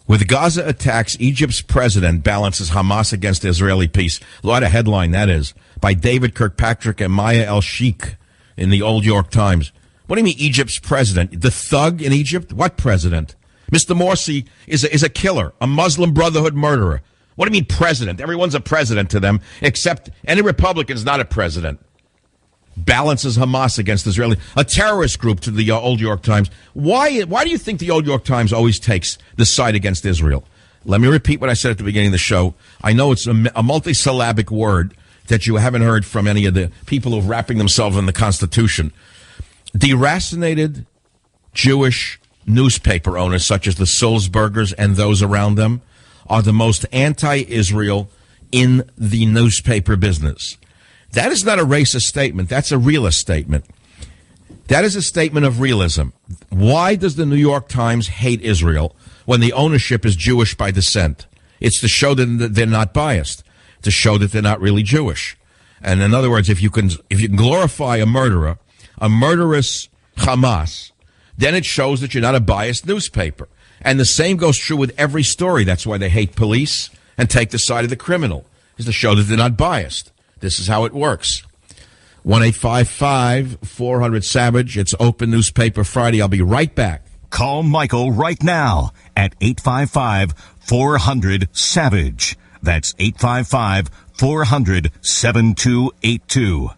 With Gaza attacks, Egypt's president balances Hamas against Israeli peace. What a headline that is, by David Kirkpatrick and Maya El-Sheikh in the Old York Times. What do you mean Egypt's president? The thug in Egypt? What president? Mr. Morsi is a killer, a Muslim Brotherhood murderer. What do you mean president? Everyone's a president to them, except any Republican's not a president. Balances Hamas against Israeli, a terrorist group to the Old York Times. Why do you think the Old York Times always takes the side against Israel? Let me repeat what I said at the beginning of the show. I know it's a multisyllabic word that you haven't heard from any of the people who are wrapping themselves in the Constitution. Deracinated Jewish newspaper owners, such as the Sulzbergers and those around them, are the most anti-Israel in the newspaper business. That is not a racist statement. That's a realist statement. That is a statement of realism. Why does the New York Times hate Israel when the ownership is Jewish by descent? It's to show that they're not biased, to show that they're not really Jewish. And in other words, if you can glorify a murderer, a murderous Hamas, then it shows that you're not a biased newspaper. And the same goes true with every story. That's why they hate police and take the side of the criminal, is to show that they're not biased. This is how it works. 1-855-400-SAVAGE. It's Open Newspaper Friday. I'll be right back. Call Michael right now at 855-400-SAVAGE. That's 855-400-7282.